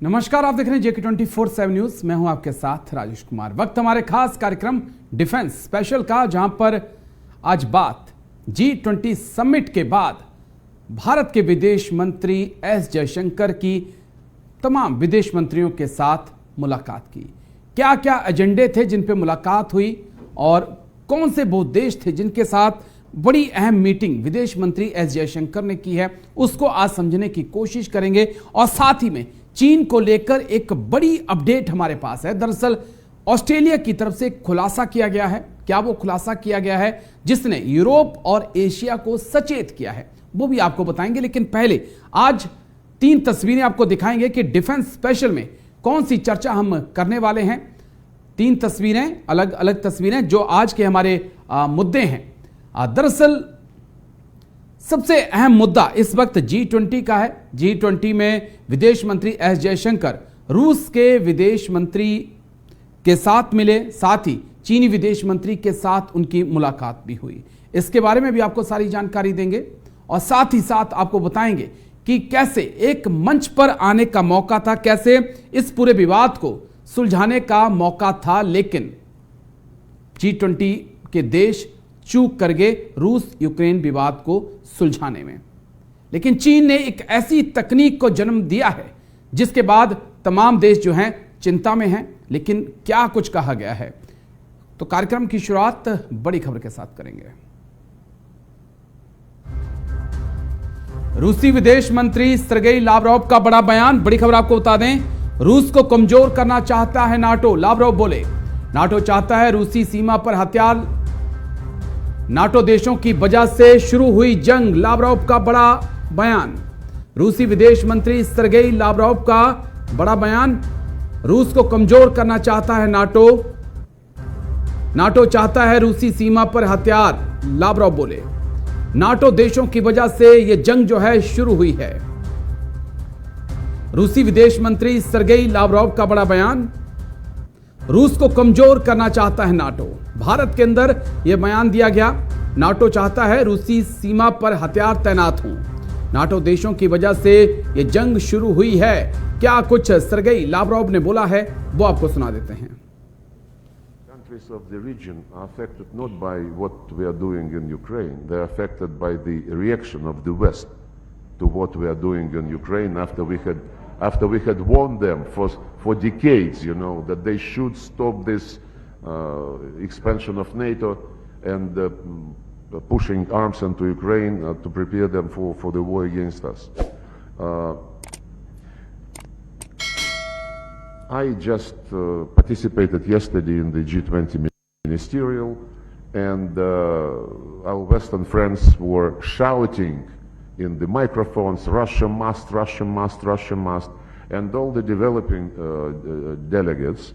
नमस्कार, आप देख रहे हैं जेके 24/7 न्यूज। मैं हूं आपके साथ राजेश कुमार। वक्त हमारे खास कार्यक्रम डिफेंस स्पेशल का, जहां पर आज बात G20 समिट के बाद भारत के विदेश मंत्री एस जयशंकर की तमाम विदेश मंत्रियों के साथ मुलाकात की। क्या क्या एजेंडे थे जिन पे मुलाकात हुई और कौन से वो देश थे जिनके साथ बड़ी अहम मीटिंग विदेश मंत्री एस जयशंकर ने की है, उसको आज समझने की कोशिश करेंगे। और साथ ही में चीन को लेकर एक बड़ी अपडेट हमारे पास है। दरअसल ऑस्ट्रेलिया की तरफ से खुलासा किया गया है। क्या वो खुलासा किया गया है जिसने यूरोप और एशिया को सचेत किया है, वो भी आपको बताएंगे। लेकिन पहले आज 3 तस्वीरें आपको दिखाएंगे कि डिफेंस स्पेशल में कौन सी चर्चा हम करने वाले हैं। 3 तस्वीरें, अलग अलग तस्वीरें जो आज के हमारे मुद्दे हैं। दरअसल सबसे अहम मुद्दा इस वक्त G20 का है। G20 में विदेश मंत्री एस जयशंकर रूस के विदेश मंत्री के साथ मिले, साथ ही चीनी विदेश मंत्री के साथ उनकी मुलाकात भी हुई। इसके बारे में भी आपको सारी जानकारी देंगे और साथ ही साथ आपको बताएंगे कि कैसे एक मंच पर आने का मौका था, कैसे इस पूरे विवाद को सुलझाने का मौका था, लेकिन G20 के देश चूक कर गए रूस यूक्रेन विवाद को सुलझाने में। लेकिन चीन ने एक ऐसी तकनीक को जन्म दिया है जिसके बाद तमाम देश जो हैं चिंता में हैं। लेकिन क्या कुछ कहा गया है, तो कार्यक्रम की शुरुआत बड़ी खबर के साथ करेंगे। रूसी विदेश मंत्री सर्गेई लावरोव का बड़ा बयान। बड़ी खबर आपको बता दें, रूस को कमजोर करना चाहता है नाटो। लावरोव बोले, नाटो चाहता है रूसी सीमा पर हथियार। नाटो देशों की वजह से शुरू हुई जंग, लावरोव का बड़ा बयान। रूसी विदेश मंत्री सर्गेई लावरोव का बड़ा बयान। रूस को कमजोर करना चाहता है नाटो। नाटो चाहता है रूसी सीमा पर हथियार, लावरोव बोले। नाटो देशों की वजह से यह जंग जो है शुरू हुई है। रूसी विदेश मंत्री सर्गेई लावरोव का बड़ा बयान। रूस को कमजोर करना चाहता है नाटो। भारत के अंदर यह बयान दिया गया। नाटो चाहता है रूसी सीमा पर हथियार तैनात हों। नाटो देशों की वजह से यह जंग शुरू हुई है। क्या कुछ सर्गेई लावरोव ने बोला है, वो आपको सुना देते हैं। Countries of the region are affected not by what we are doing in Ukraine. They are affected by the reaction of the West to what we are doing in Ukraine after we had warned them for decades, you know, that they should stop this expansion of NATO and pushing arms into Ukraine to prepare them for the war against us. I just participated yesterday in the G20 ministerial, and our Western friends were shouting in the microphones, Russia must, Russia must, Russia must. And all the developing delegates,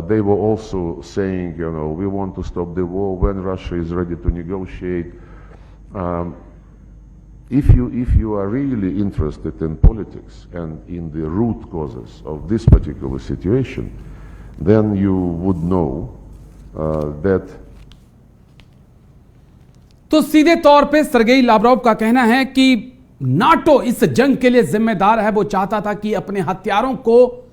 they were also saying, you know, we want to stop the war when Russia is ready to negotiate. If you are really interested in politics and in the root causes of this particular situation, then you would know that. तो सीधे तौर पे Sergei Lavrov का कहना है कि NATO इस जंग के लिए जिम्मेदार है। वो चाहता था कि अपने हथियारों को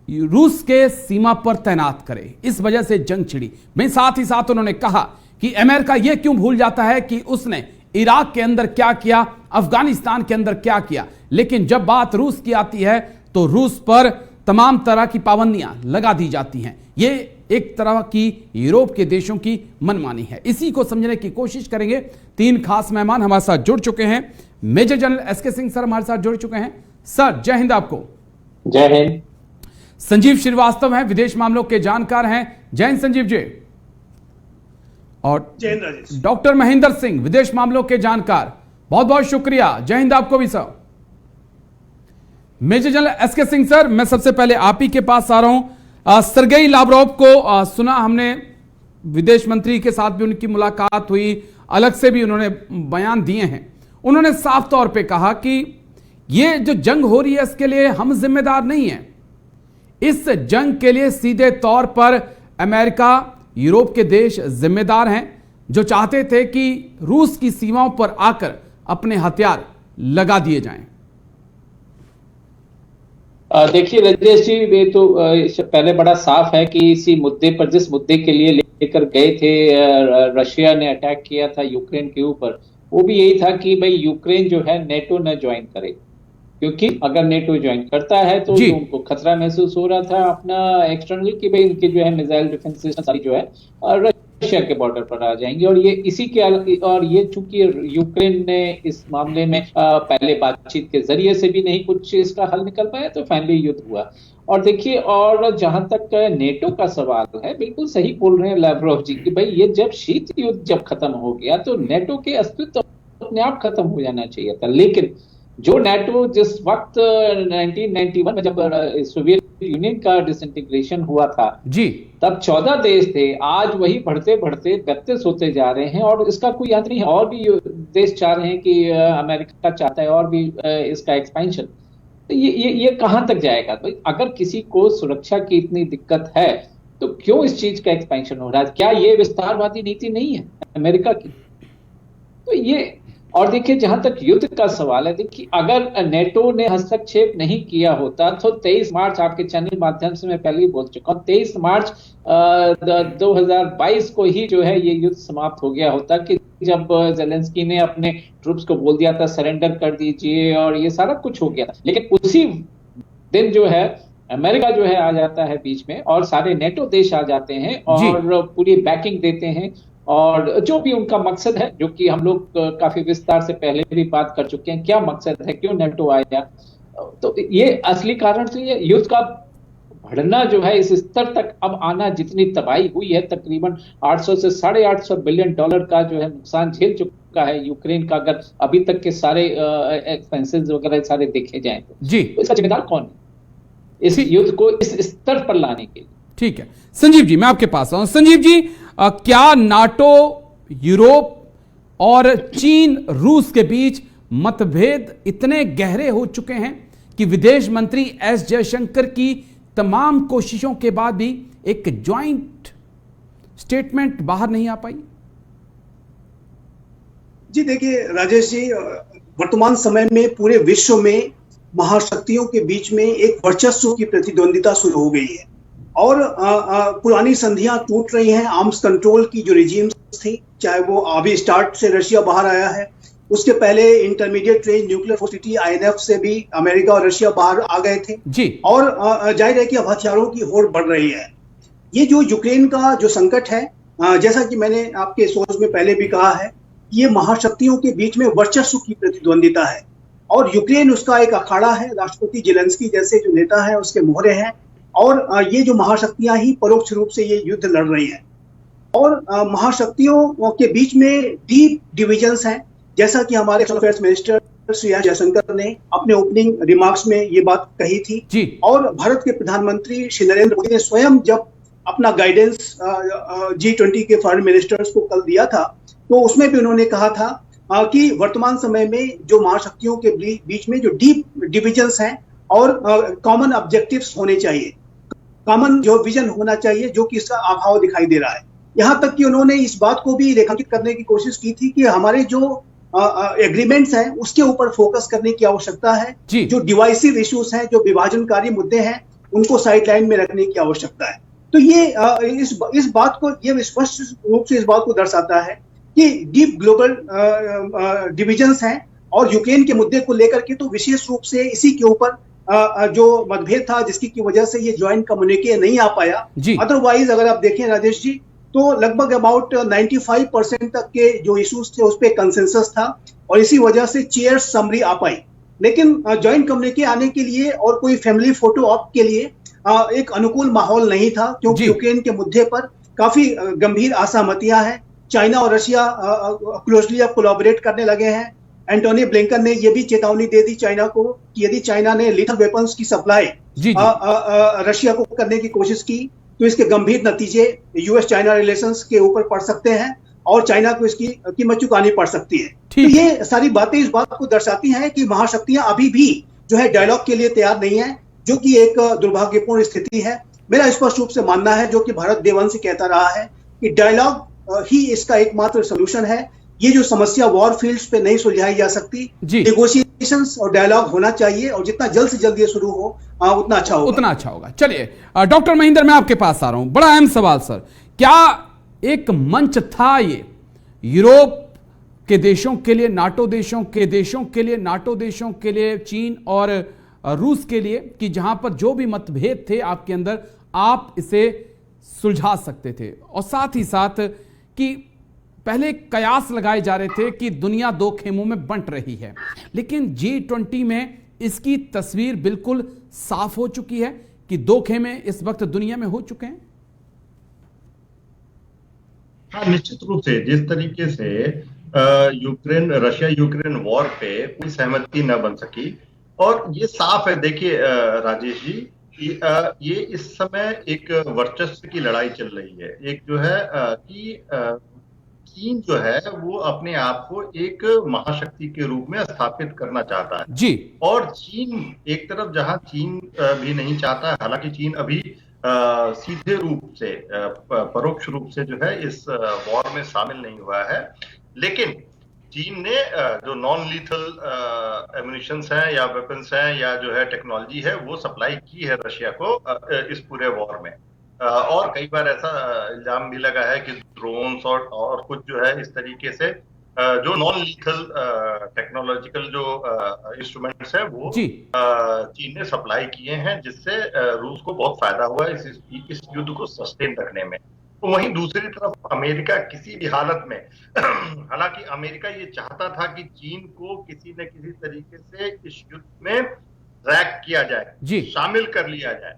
रूस के सीमा पर तैनात करे, इस वजह से जंग छिड़ी। में साथ ही साथ उन्होंने कहा कि अमेरिका यह क्यों भूल जाता है कि उसने इराक के अंदर क्या किया, अफगानिस्तान के अंदर क्या किया। लेकिन जब बात रूस की आती है तो रूस पर तमाम तरह की पाबंदियां लगा दी जाती हैं। ये एक तरह की यूरोप के देशों की मनमानी है। इसी को समझने की कोशिश करेंगे। 3 खास मेहमान हमारे साथ जुड़ चुके हैं। Major General SK Singh sir हमारे साथ जुड़ चुके हैं। सर जय हिंद आपको। जय हिंद। संजीव श्रीवास्तव हैं, विदेश मामलों के जानकार हैं। जय हिंद संजीव जी। और जय हिंद राजेश। डॉक्टर महेंद्र सिंह, विदेश मामलों के जानकार, बहुत बहुत शुक्रिया। जय हिंद आपको भी सर। Major General SK Singh sir, मैं सबसे पहले आप ही के पास आ रहा हूं। सर्गेई लावरोव को सुना हमने, विदेश मंत्री के साथ भी उनकी मुलाकात हुई, अलग से भी उन्होंने बयान दिए हैं। उन्होंने साफ तौर पे कहा कि ये जो जंग हो रही है इसके लिए हम जिम्मेदार नहीं हैं। इस जंग के लिए सीधे तौर पर अमेरिका, यूरोप के देश जिम्मेदार हैं, जो चाहते थे कि रूस की सीमाओं पर आकर अपने हथियार लगा दिए जाएं। देखिए राजेश जी, ये तो पहले बड़ा साफ है कि इसी मुद्दे पर, जिस मुद्दे के लिए लेकर गए थे, रशिया ने अटैक किया था यूक्रेन के ऊपर, वो भी यही था कि भाई यूक्रेन जो है नेटो न ज्वाइन करे, क्योंकि अगर नेटो ज्वाइन करता है तो जी। जो उनको खतरा महसूस हो रहा था अपना एक्सटर्नल, कि भाई इनके जो है मिसाइल डिफेंस सिस्टम सारी जो है रशिया के बॉर्डर पर आ जाएंगे। और ये इसी के, और ये चूंकि यूक्रेन ने इस मामले में पहले बातचीत के जरिए से भी नहीं कुछ इसका हल निकल पाया, तो फाइनली युद्ध हुआ। और देखिए, और जहां तक नेटो का सवाल है, बिल्कुल सही बोल रहे हैं लाव्रोव जी कि भाई ये जब शीत युद्ध जब खत्म हो गया तो नेटो के अस्तित्व अपने आप खत्म हो जाना चाहिए था। लेकिन जो नेटो जिस वक्त 1991 में जब सोवियत यूनियन का डिसइंटीग्रेशन हुआ था जी, तब 14 देश थे, आज वही बढ़ते बढ़ते 32 होते जा रहे हैं। और इसका कोई अंत नहीं है, और भी देश चाह रहे हैं कि अमेरिका चाहता है और भी इसका एक्सपेंशन। तो ये कहां तक जाएगा? तो अगर किसी को सुरक्षा की इतनी दिक्कत है तो क्यों इस चीज का एक्सपेंशन हो रहा है? क्या ये विस्तारवादी नीति नहीं है अमेरिका की? तो ये, और देखिए जहां तक युद्ध का सवाल है, देखिए अगर नेटो ने हस्तक्षेप नहीं किया होता तो 23 मार्च, आपके चैनल माध्यम से मैं पहले ही बोल चुका हूं, 23 मार्च 2022 को ही जो है ये युद्ध समाप्त हो गया होता, कि जब जेलेंस्की ने अपने ट्रूप्स को बोल दिया था सरेंडर कर दीजिए और ये सारा कुछ हो गया था। लेकिन उसी दिन जो है अमेरिका जो है आ जाता है बीच में, और सारे नेटो देश आ जाते हैं और पूरी बैकिंग देते हैं। और जो भी उनका मकसद है, जो कि हम लोग काफी विस्तार से पहले भी बात कर चुके हैं, क्या मकसद है, क्यों नेटो आया, तो ये असली कारण तो ये युद्ध का बढ़ना जो है, इस स्तर तक अब आना, जितनी तबाही हुई है, तकरीबन 800 से $850 बिलियन का जो है नुकसान झेल चुका है यूक्रेन का, अगर अभी तक के सारे एक्सपेंसेस वगैरह सारे देखे जाएं जी, तो इसका जिम्मेदार कौन है इस युद्ध को इस स्तर पर लाने के लिए? ठीक है संजीव जी, मैं आपके पास आऊं। संजीव जी, क्या नाटो, यूरोप और चीन, रूस के बीच मतभेद इतने गहरे हो चुके हैं कि विदेश मंत्री एस जयशंकर की तमाम कोशिशों के बाद भी एक ज्वाइंट स्टेटमेंट बाहर नहीं आ पाई? जी देखिए राजेश जी, वर्तमान समय में पूरे विश्व में महाशक्तियों के बीच में एक वर्चस्व की प्रतिद्वंदिता शुरू हो गई है और पुरानी संधियां टूट रही हैं। आर्म्स कंट्रोल की जो रिजीम्स थी, चाहे वो अभी स्टार्ट से रशिया बाहर आया है, उसके पहले इंटरमीडिएट रेंज न्यूक्लियर फोर्सिटी INF से भी अमेरिका और रशिया बाहर आ गए थे जी। और जाहिर है कि अब हथियारों की होड़ बढ़ रही है। ये जो यूक्रेन का जो संकट है, जैसा कि मैंने आपके सोच में पहले भी कहा है, ये महाशक्तियों के बीच में वर्चस्व की प्रतिद्वंदिता है और यूक्रेन उसका एक अखाड़ा है। राष्ट्रपति जेलेंस्की जैसे जो नेता है उसके मोहरे हैं और ये जो महाशक्तियां ही परोक्ष रूप से ये युद्ध लड़ रही हैं और महाशक्तियों के बीच में डीप डिविजन्स हैं, जैसा कि हमारे external affairs minister Shri S Jaishankar ने अपने ओपनिंग रिमार्क्स में ये बात कही थी जी। और भारत के प्रधानमंत्री श्री नरेंद्र मोदी ने स्वयं जब अपना गाइडेंस G20 के फॉरेन मिनिस्टर्स को कल दिया था, तो उसमें भी उन्होंने कहा था कि वर्तमान समय में जो महाशक्तियों के बीच में जो डीप डिविजन्स हैं और कॉमन ऑब्जेक्टिव्स होने चाहिए, कॉमन जो विजन होना चाहिए, जो कि इसका अभाव दिखाई दे रहा है। यहाँ तक कि उन्होंने इस बात को भी रेखांकित करने की कोशिश की थी कि हमारे जो एग्रीमेंट्स हैं उसके ऊपर फोकस करने की आवश्यकता है, जो डिवाइसिव इश्यूज हैं, जो विभाजनकारी मुद्दे हैं, उनको साइडलाइन में रखने की आवश्यकता है। तो ये इस बात को, ये स्पष्ट रूप से इस बात को दर्शाता है कि डीप ग्लोबल डिविजन्स हैं और यूक्रेन के मुद्दे को लेकर के तो विशेष रूप से इसी के ऊपर जो मतभेद था, जिसकी की वजह से ये ज्वाइंट कम्युनिके नहीं आ पाया। अदरवाइज अगर आप देखें राजेश जी, तो लगभग अबाउट 95% तक के जो इश्यूज थे उस पर कंसेंसस था और इसी वजह से चेयर्स समरी आ पाई। लेकिन ज्वाइंट कम्युनिके आने के लिए और कोई फैमिली फोटो ऑप के लिए एक अनुकूल माहौल नहीं था, क्योंकि यूक्रेन के मुद्दे पर काफी गंभीर असहमतियां हैं। चाइना और रशिया क्लोजली अब कोलैबोरेट करने लगे हैं। एंटोनी ब्लिंकन ने यह भी चेतावनी दे दी चाइना को कि यदि चाइना ने लीथल वेपन्स की सप्लाई रशिया को करने की कोशिश की तो इसके गंभीर नतीजे यूएस चाइना रिलेशंस के ऊपर पड़ सकते हैं और चाइना को इसकी कीमत चुकानी पड़ सकती है। तो ये सारी बातें इस बात को दर्शाती हैं कि महाशक्तियां अभी भी जो है डायलॉग के लिए तैयार नहीं है, जो कि एक दुर्भाग्यपूर्ण स्थिति है। मेरा स्पष्ट रूप से मानना है, जो कि भारत देववंश कहता रहा है, कि डायलॉग ही इसका एकमात्र सोल्यूशन है। ये जो समस्या वॉर फील्ड्स पे नहीं सुलझाई जा सकती, नेगोशिएशन नेगोशिएशंस और डायलॉग होना चाहिए, और जितना जल्द से जल्द ये शुरू हो उतना अच्छा होगा। उतना अच्छा होगा। चलिए डॉक्टर महेंद्र, मैं आपके पास आ रहा हूं। बड़ा अहम सवाल सर, क्या एक मंच था ये यूरोप के देशों के लिए, नाटो देशों के लिए, चीन और रूस के लिए, कि जहां पर जो भी मतभेद थे आपके अंदर आप इसे सुलझा सकते थे, और साथ ही साथ कि पहले कयास लगाए जा रहे थे कि दुनिया दो खेमों में बंट रही है, लेकिन G20 में इसकी तस्वीर बिल्कुल साफ हो चुकी है कि दो खेमे इस वक्त दुनिया में हो चुके हैं। हाँ, निश्चित रूप से जिस तरीके से रशिया यूक्रेन वॉर पे कोई सहमति न बन सकी, और ये साफ है, देखिए राजेश जी, ये इस समय एक वर्चस्व की लड़ाई चल रही है। एक जो है कि चीन जो है वो अपने आप को एक महाशक्ति के रूप में स्थापित करना चाहता है जी, और चीन एक तरफ, जहां चीन भी नहीं चाहता है, हालांकि चीन अभी सीधे रूप से परोक्ष रूप से जो है इस वॉर में शामिल नहीं हुआ है, लेकिन चीन ने जो नॉन लीथल एम्युनिशंस हैं या वेपन्स हैं या जो है टेक्नोलॉजी है वो सप्लाई की है रशिया को इस पूरे वॉर में। और कई बार ऐसा इल्जाम भी लगा है कि ड्रोन्स और कुछ जो है इस तरीके से जो नॉन लीथल टेक्नोलॉजिकल जो इंस्ट्रूमेंट्स है वो चीन ने सप्लाई किए हैं, जिससे रूस को बहुत फायदा हुआ है इस युद्ध को सस्टेन रखने में। तो वहीं दूसरी तरफ अमेरिका किसी भी हालत में हालांकि अमेरिका ये चाहता था कि चीन को किसी न किसी तरीके से इस युद्ध में ड्रैग किया जाए, शामिल कर लिया जाए,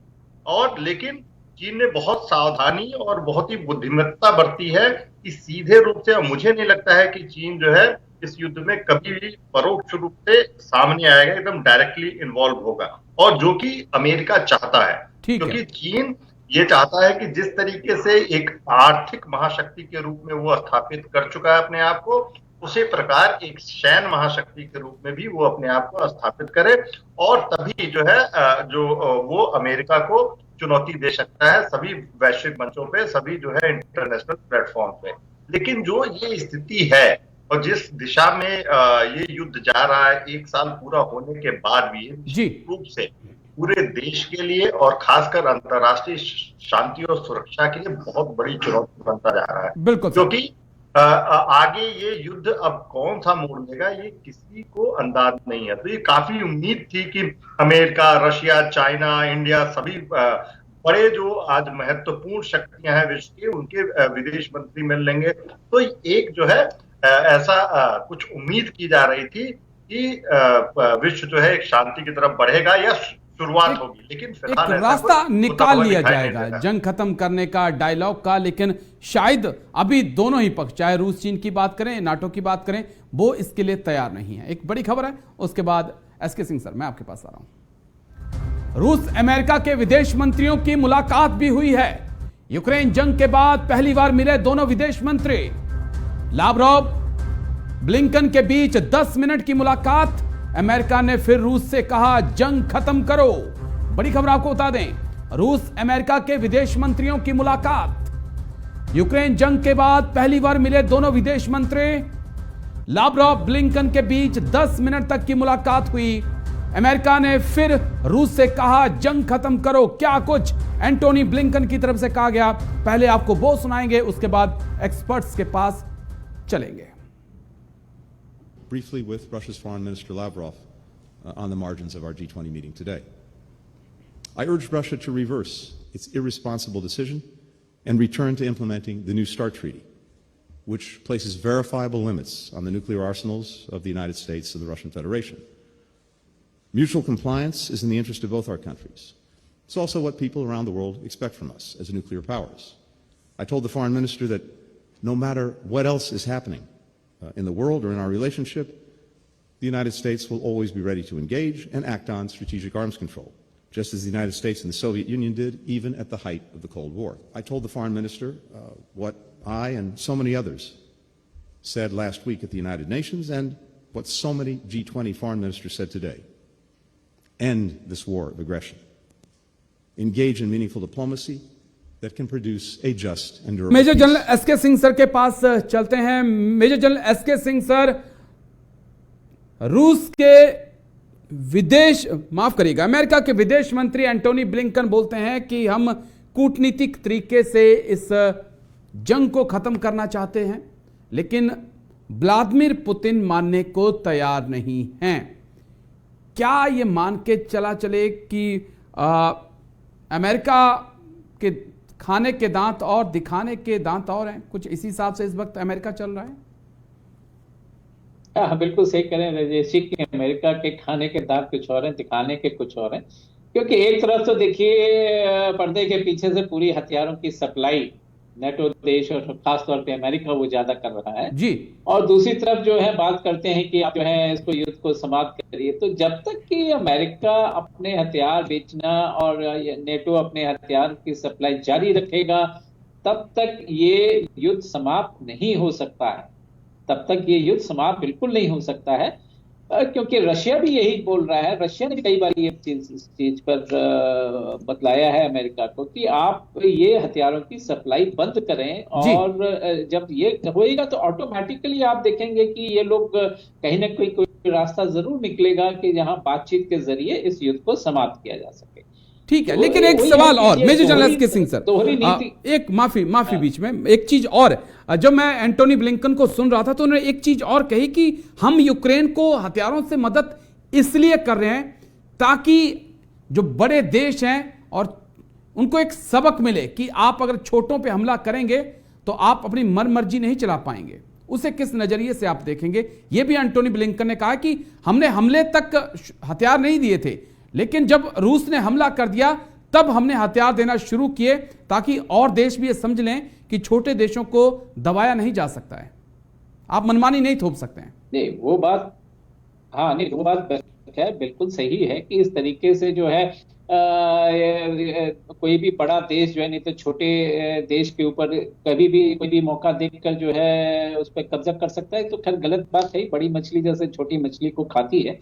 और लेकिन चीन ने बहुत सावधानी और बहुत ही बुद्धिमत्ता बरती है कि सीधे रूप से, मुझे नहीं लगता है कि चीन जो है इस युद्ध में कभी भी परोक्ष रूप से सामने आएगा, एकदम डायरेक्टली इन्वॉल्व होगा, और जो कि अमेरिका चाहता है, क्योंकि चीन ये चाहता है कि जिस तरीके से एक आर्थिक महाशक्ति के रूप में वो स्थापित कर चुका है अपने आप को, उसी प्रकार एक सैन्य महाशक्ति के रूप में भी वो अपने आप को स्थापित करे, और तभी जो है जो वो अमेरिका को चुनौती दे सकता है सभी वैश्विक मंचों पे, सभी जो है इंटरनेशनल प्लेटफॉर्म पे। लेकिन जो ये स्थिति है और जिस दिशा में ये युद्ध जा रहा है, 1 साल पूरा होने के बाद भी निश्चित रूप से पूरे देश के लिए और खासकर अंतर्राष्ट्रीय शांति और सुरक्षा के लिए बहुत बड़ी चुनौती बनता जा रहा है। बिल्कुल, क्योंकि आगे ये युद्ध अब कौन सा मोड़ लेगा ये किसी को अंदाज नहीं है। तो ये काफी उम्मीद थी कि अमेरिका, रशिया, चाइना, इंडिया, सभी बड़े जो आज महत्वपूर्ण शक्तियां हैं विश्व की, उनके विदेश मंत्री मिल लेंगे। तो एक जो है ऐसा कुछ उम्मीद की जा रही थी कि विश्व जो है एक शांति की तरफ बढ़ेगा या शुरुआत होगी, लेकिन फिलहाल एक रास्ता निकाल लिया जाएगा जंग खत्म करने का, डायलॉग का, लेकिन शायद अभी दोनों ही पक्ष, चाहे रूस चीन की बात करें, नाटो की बात करें, वो इसके लिए तैयार नहीं है। एक बड़ी खबर है, उसके बाद एसके सिंह सर मैं आपके पास आ रहा हूं। रूस अमेरिका के विदेश मंत्रियों की मुलाकात भी हुई है। यूक्रेन जंग के बाद पहली बार मिले दोनों विदेश मंत्री। लावरोव ब्लिंकन के बीच 10 मिनट की मुलाकात। अमेरिका ने फिर रूस से कहा जंग खत्म करो। बड़ी खबर आपको बता दें, रूस अमेरिका के विदेश मंत्रियों की मुलाकात। यूक्रेन जंग के बाद पहली बार मिले दोनों विदेश मंत्री। लावरोव ब्लिंकन के बीच 10 मिनट तक की मुलाकात हुई। अमेरिका ने फिर रूस से कहा जंग खत्म करो। क्या कुछ एंटोनी ब्लिंकन की तरफ से कहा गया, पहले आपको वो सुनाएंगे, उसके बाद एक्सपर्ट्स के पास चलेंगे। Briefly with Russia's Foreign Minister Lavrov on the margins of our G20 meeting today. I urged Russia to reverse its irresponsible decision and return to implementing the New START Treaty, which places verifiable limits on the nuclear arsenals of the United States and the Russian Federation. Mutual compliance is in the interest of both our countries. It's also what people around the world expect from us as nuclear powers. I told the Foreign Minister that no matter what else is happening in the world or in our relationship, the United States will always be ready to engage and act on strategic arms control, just as the United States and the Soviet Union did even at the height of the Cold War. I told the Foreign Minister what I and so many others said last week at the United Nations and what so many G20 foreign ministers said today. End this war of aggression. Engage in meaningful diplomacy that can produce a just and durable major peace. General SK Singh sir के पास चलते हैं। Major General SK Singh sir, रूस के माफ करिएगा, America के विदेश मंत्री एंटोनी ब्लिंकन बोलते हैं कि हम कूटनीतिक तरीके से इस जंग को खत्म करना चाहते हैं, लेकिन व्लादिमीर पुतिन मानने को तैयार नहीं हैं। क्या ये मान के चले कि अमेरिका के खाने के दांत और दिखाने के दांत और हैं? कुछ इसी हिसाब से इस वक्त अमेरिका चल रहा है। हाँ, बिल्कुल सही कह रहे हैं राजेश जी कि अमेरिका के खाने के दांत कुछ और हैं, दिखाने के कुछ और हैं। क्योंकि एक तरफ तो देखिए पर्दे के पीछे से पूरी हथियारों की सप्लाई नेटो देश और खासतौर पे अमेरिका वो ज्यादा कर रहा है जी, और दूसरी तरफ जो है बात करते हैं कि आप जो है इसको युद्ध को समाप्त करिए। तो जब तक कि अमेरिका अपने हथियार बेचना और नेटो अपने हथियार की सप्लाई जारी रखेगा, तब तक ये युद्ध समाप्त नहीं हो सकता है। तब तक ये युद्ध समाप्त बिल्कुल नहीं हो सकता है, क्योंकि रशिया भी यही बोल रहा है। रशिया ने भी कई बार ये चीज पर बतलाया है अमेरिका को कि आप ये हथियारों की सप्लाई बंद करें, और जब ये होएगा तो ऑटोमेटिकली आप देखेंगे कि ये लोग कहीं ना कोई रास्ता जरूर निकलेगा कि जहां बातचीत के जरिए इस युद्ध को समाप्त किया जा सके। ठीक है, लेकिन एक सवाल और मेजर जनरल के सिंह सर, एक माफी बीच में एक चीज और, जब मैं एंटोनी ब्लिंकन को सुन रहा था तो उन्होंने एक चीज और कही कि हम यूक्रेन को हथियारों से मदद इसलिए कर रहे हैं ताकि जो बड़े देश हैं और उनको एक सबक मिले कि आप अगर छोटों पे हमला करेंगे तो आप अपनी मनमर्जी नहीं चला पाएंगे। उसे किस नजरिए से आप देखेंगे? यह भी एंटोनी ब्लिंकन ने कहा कि हमने हमले तक हथियार नहीं दिए थे, लेकिन जब रूस ने हमला कर दिया तब हमने हथियार देना शुरू किए ताकि और देश भी ये समझ लें कि छोटे देशों को दबाया नहीं जा सकता है, आप मनमानी नहीं थोप सकते हैं। नहीं वो बात, हाँ नहीं वो बात है, बिल्कुल सही है कि इस तरीके से जो है कोई भी बड़ा देश जो है नहीं तो छोटे देश के ऊपर कभी भी कोई भी मौका देखकर जो है उस पर कब्जा कर सकता है। तो खैर गलत बात है, बड़ी मछली जैसे छोटी मछली को खाती है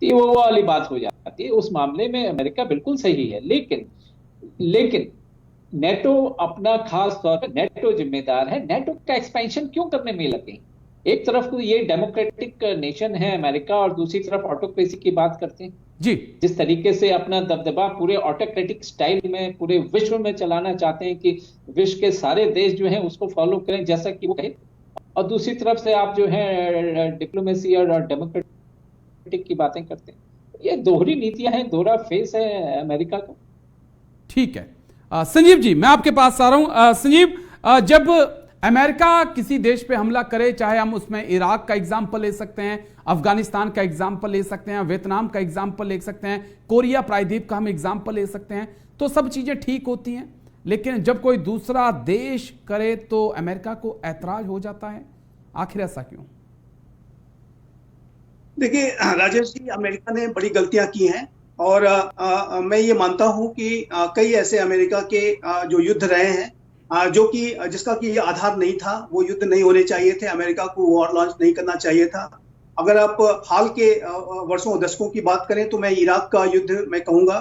तो वो वाली बात हो जाती है। उस मामले में अमेरिका बिल्कुल सही है, लेकिन नेटो अपना खास तौर पर नेटो जिम्मेदार है। नेटो का एक्सपेंशन क्यों करने में लगे? एक तरफ तो ये डेमोक्रेटिक नेशन है अमेरिका और दूसरी तरफ ऑटोक्रेसी की बात करते हैं जी। जिस तरीके से अपना दबदबा पूरे ऑटोक्रेटिक स्टाइल में पूरे विश्व में चलाना चाहते हैं कि विश्व के सारे देश जो हैं उसको फॉलो करें जैसा कि वो कहे, और दूसरी तरफ से आप जो है डिप्लोमेसी और डेमोक्रेटिक की बातें करते हैं। ये दोहरी नीतियां हैं, दोहरा फेस है अमेरिका का। ठीक है, संजीव जी मैं आपके पास आ रहा हूं। संजीव, जब अमेरिका किसी देश पे हमला करे, चाहे हम उसमें इराक का एग्जाम्पल ले सकते हैं, अफगानिस्तान का एग्जाम्पल ले सकते हैं, वियतनाम का एग्जाम्पल ले सकते हैं, कोरिया प्रायद्वीप का हम एग्जाम्पल ले सकते हैं, तो सब चीजें ठीक होती हैं। लेकिन जब कोई दूसरा देश करे तो अमेरिका को ऐतराज हो जाता है, आखिर ऐसा क्यों? देखिए राजेश जी, अमेरिका ने बड़ी गलतियां की हैं और मैं ये मानता हूं कि कई ऐसे अमेरिका के जो युद्ध रहे हैं जो कि जिसका कि आधार नहीं था, वो युद्ध नहीं होने चाहिए थे, अमेरिका को वॉर लॉन्च नहीं करना चाहिए था। अगर आप हाल के वर्षों दशकों की बात करें तो मैं इराक का युद्ध मैं कहूंगा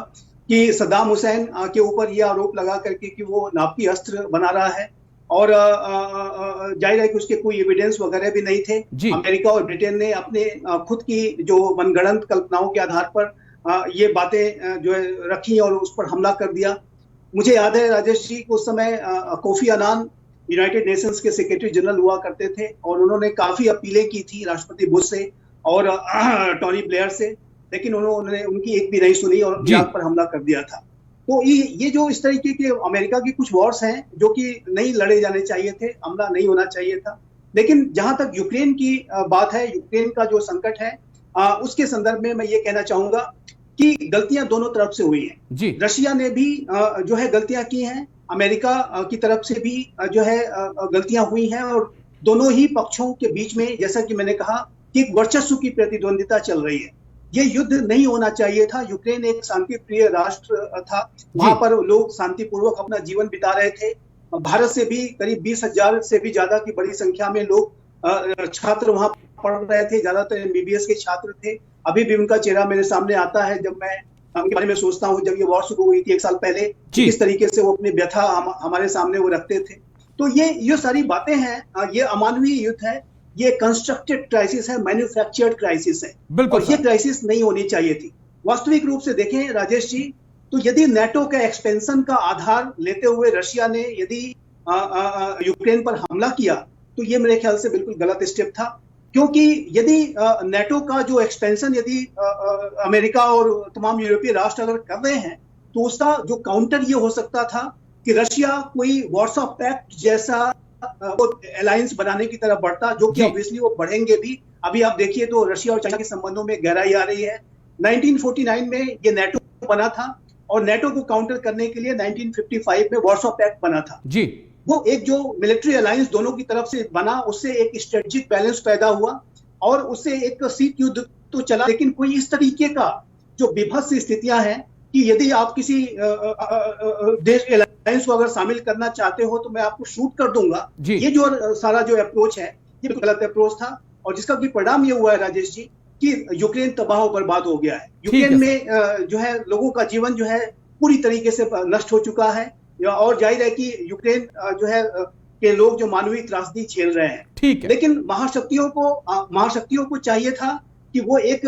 कि सद्दाम हुसैन के ऊपर ये आरोप लगा करके कि वो नापी अस्त्र बना रहा है और जाहिर है कि उसके कोई एविडेंस वगैरह भी नहीं थे। अमेरिका और ब्रिटेन ने अपने खुद की जो मनगढ़ंत कल्पनाओं के आधार पर ये बातें जो है रखी और उस पर हमला कर दिया। मुझे याद है राजेश जी, उस समय कोफी अनान यूनाइटेड नेशंस के सेक्रेटरी जनरल हुआ करते थे और उन्होंने काफी अपीलें की थी राष्ट्रपति बुश से और टोनी ब्लेयर से, लेकिन उन्होंने उनकी एक भी नहीं सुनी और इराक पर हमला कर दिया था। तो ये जो इस तरीके के अमेरिका की कुछ वॉर्स हैं जो कि नहीं लड़े जाने चाहिए थे, हमला नहीं होना चाहिए था। लेकिन जहां तक यूक्रेन की बात है, यूक्रेन का जो संकट है उसके संदर्भ में मैं ये कहना चाहूंगा कि गलतियां दोनों तरफ से हुई हैं। रशिया ने भी जो है गलतियां की हैं, अमेरिका की तरफ से भी जो है गलतियां हुई हैं और दोनों ही पक्षों के बीच में जैसा कि मैंने कहा कि एक वर्चस्व की प्रतिद्वंदिता चल रही है। ये युद्ध नहीं होना चाहिए था। यूक्रेन एक शांति प्रिय राष्ट्र था, वहां पर लोग शांतिपूर्वक अपना जीवन बिता रहे थे। भारत से भी करीब 20,000 से भी ज्यादा की बड़ी संख्या में लोग छात्र वहां पढ़ रहे थे, ज्यादातर MBBS के छात्र थे। अभी भी उनका चेहरा मेरे सामने आता है जब मैं उनके बारे में सोचता हूँ, जब ये वॉर शुरू हुई थी 1 साल पहले, किस तरीके से वो अपनी व्यथा हमारे सामने वो रखते थे। तो ये सारी बातें हैं, ये अमानवीय युद्ध है ये कंस्ट्रक्टेड क्राइसिस है, मैन्युफैक्चर्ड क्राइसिस है, बिल्कुल और ये सर। क्राइसिस नहीं होनी चाहिए थी। वास्तविक रूप से देखें राजेश जी, तो यदि नेटो के एक्सपेंशन का आधार लेते हुए रशिया ने यदि यूक्रेन पर हमला किया, तो ये मेरे ख्याल से बिल्कुल गलत स्टेप था। क्योंकि यदि नेटो का जो एक्सपेंशन यदि अमेरिका और तमाम यूरोपीय राष्ट्र अगर कर रहे हैं, तो उसका जो काउंटर ये हो सकता था कि रशिया कोई वॉर्सो पैक्ट जैसा अलायंस बनाने की तरफ बढ़ता, जो कि जी। ऑब्वियसली वो बढ़ेंगे भी। अभी आप देखिए तो रशिया और चाइना के संबंधों में गहराई आ रही है। 1949 में ये नेटो बना था, और नेटो को काउंटर करने के लिए 1955 में वॉर्सो पैक्ट बना था। जी। वो एक जो मिलिट्री अलायंस दोनों की तरफ से बना, उससे एक स्ट्रेटेजिक बैलेंस पैदा हुआ, और उससे एक शीत युद्ध तो चला, लेकिन कोई इस तरीके का जो विभत्स स्थितियां हैं कि यदि आप किसी देश अलायंस को अगर शामिल करना चाहते हो तो मैं आपको शूट कर दूंगा, जी। ये जो सारा जो अप्रोच है, ये गलत अप्रोच था, और जिसका भी परिणाम ये हुआ है राजेश जी कि यूक्रेन तबाह और बर्बाद हो गया है। ठीक है यूक्रेन में जो है लोगों का जीवन जो है पूरी तरीके से नष्ट हो चुका है, और जाहिर है कि यूक्रेन जो है के लोग जो मानवीय त्रासदी झेल रहे हैं। ठीक है। लेकिन महाशक्तियों को चाहिए था कि वो एक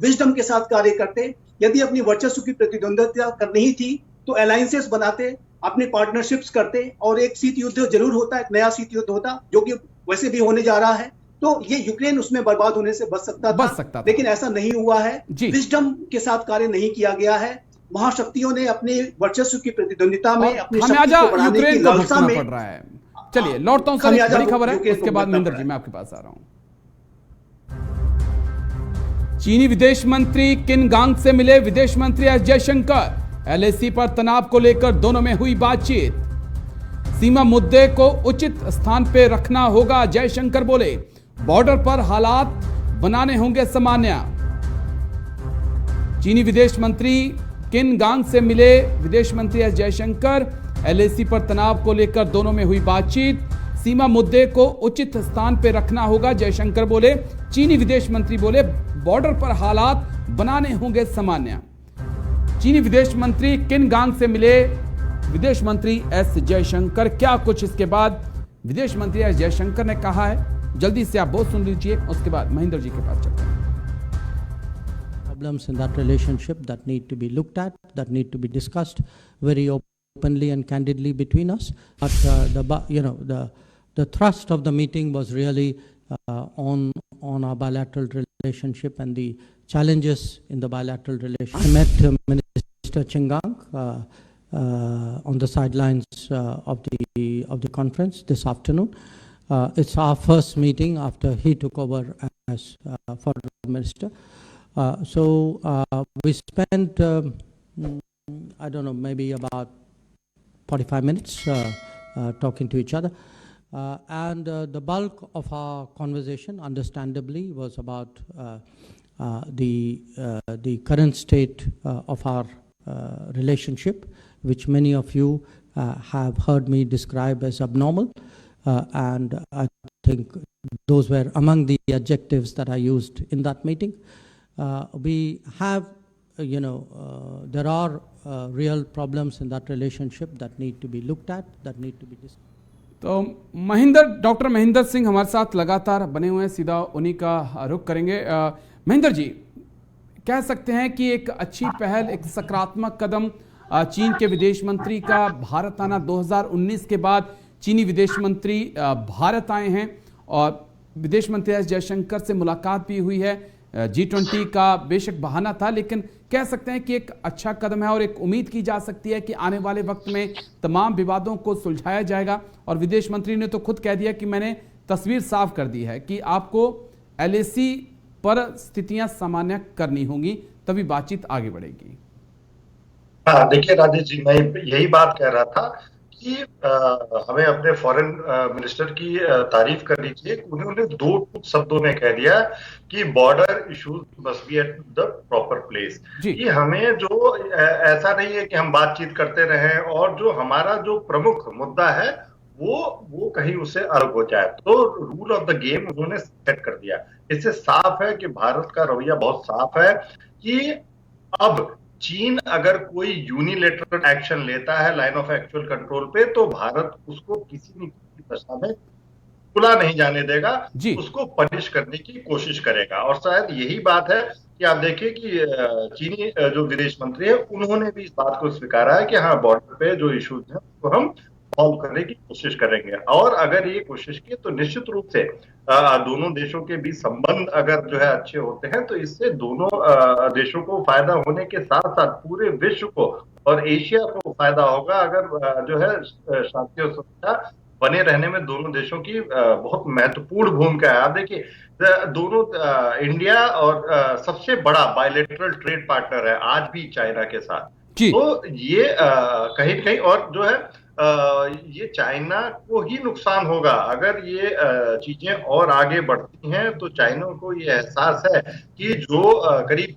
विजडम के साथ कार्य करते। यदि अपनी वर्चस्व की प्रतिद्वंदिता करनी ही थी तो अलायंसेस बनाते, अपने पार्टनरशिप्स करते, और एक शीत युद्ध जरूर होता, एक नया शीत युद्ध होता, जो कि वैसे भी होने जा रहा है, तो ये यूक्रेन उसमें बर्बाद होने से बच सकता था। लेकिन ऐसा नहीं हुआ है, विजडम के साथ कार्य नहीं किया गया है। महाशक्तियों ने अपने वर्चस्व की प्रतिद्वंदिता में, अपनी शक्ति को बढ़ाने की लालसा में पड़ रहा है। चलिए लौटता हूं सर, एक बड़ी खबर है, उसके बाद महेंद्र जी मैं आपके पास आ रहा हूं। चीनी विदेश मंत्री किन गांग से मिले विदेश मंत्री एस जयशंकर। एलएसी पर तनाव को लेकर दोनों में हुई बातचीत। सीमा मुद्दे को उचित स्थान पर रखना होगा, जयशंकर बोले। बॉर्डर पर हालात बनाने होंगे सामान्य। चीनी विदेश मंत्री किन गांग से मिले विदेश मंत्री एस जयशंकर। एलएसी पर तनाव को लेकर दोनों में हुई बातचीत। सीमा मुद्दे को उचित स्थान पर रखना होगा, जयशंकर बोले। चीनी विदेश मंत्री बोले बॉर्डर पर हालात बनाने होंगे सामान्य। चीनी विदेश मंत्री किन गांग से मिले विदेश मंत्री एस जयशंकर। क्या कुछ इसके बाद विदेश मंत्री एस जयशंकर ने कहा है, जल्दी से आप बहुत सुन लीजिए, उसके बाद महेंद्र जी के पास चलते हैं। Problems in that relationship that need to be looked at, that need to be discussed very openly and candidly between us. But the thrust of the meeting was really on our bilateral relationship and the challenges in the bilateral relationship. I met Minister Chingang on the sidelines of the conference this afternoon. It's our first meeting after he took over as foreign minister. So we spent, I don't know, maybe about 45 minutes talking to each other. And the bulk of our conversation, understandably, was about the current state of our relationship, which many of you have heard me describe as abnormal. And I think those were among the adjectives that I used in that meeting. We have, there are real problems in that relationship that need to be looked at, that need to be discussed. तो doctor Mahendra Singh हमारे साथ लगातार बने हुए हैं, सीधा उन्हीं का रुख करेंगे। महेंद्र जी, कह सकते हैं कि एक अच्छी पहल, एक सकारात्मक कदम चीन के विदेश मंत्री का भारत आना। 2019 के बाद चीनी विदेश मंत्री भारत आए हैं और विदेश मंत्री एस जयशंकर से मुलाकात भी हुई है। G20 का बेशक बहाना था, लेकिन कह सकते हैं कि एक अच्छा कदम है और एक उम्मीद की जा सकती है कि आने वाले वक्त में तमाम विवादों को सुलझाया जाएगा। और विदेश मंत्री ने तो खुद कह दिया कि मैंने तस्वीर साफ कर दी है कि आपको LAC पर स्थितियां सामान्य करनी होंगी, तभी बातचीत आगे बढ़ेगी। हाँ, देखिए राजेश जी, मैं यही बात कह रहा था कि हमें अपने फॉरेन मिनिस्टर की तारीफ करनी चाहिए। उन्होंने 2 शब्दों में कह दिया कि border issues must be at the proper place. कि हमें जो ऐसा नहीं है कि हम बातचीत करते रहें और जो हमारा जो प्रमुख मुद्दा है वो कहीं उससे अलग हो जाए। तो रूल ऑफ द गेम उन्होंने सेट कर दिया। इससे साफ है कि भारत का रवैया बहुत साफ है कि अब चीन अगर कोई यूनिलेटरल एक्शन लेता है लाइन ऑफ एक्चुअल कंट्रोल पे, तो भारत उसको किसी न किसी दशा में खुला नहीं जाने देगा, जी। उसको पनिश करने की कोशिश करेगा। और शायद यही बात है कि आप देखिए कि चीनी जो विदेश मंत्री है उन्होंने भी इस बात को स्वीकारा है कि हाँ, बॉर्डर पे जो इश्यूज हैं उसको हम सॉल्व करने की कोशिश करेंगे। और अगर ये कोशिश की तो निश्चित रूप से दोनों देशों के बीच संबंध अगर जो है अच्छे होते हैं तो इससे दोनों देशों को फायदा होने के साथ साथ पूरे विश्व को और एशिया को फायदा होगा। अगर जो है शांति और सुरक्षा बने रहने में दोनों देशों की बहुत महत्वपूर्ण भूमिका है। आप देखिए दोनों इंडिया और सबसे बड़ा बायलैटरल ट्रेड पार्टनर है आज भी चाइना के साथ। तो ये कहीं न कहीं और जो है ये चाइना को ही नुकसान होगा अगर ये चीजें और आगे बढ़ती हैं। तो चाइना को ये एहसास है कि जो करीब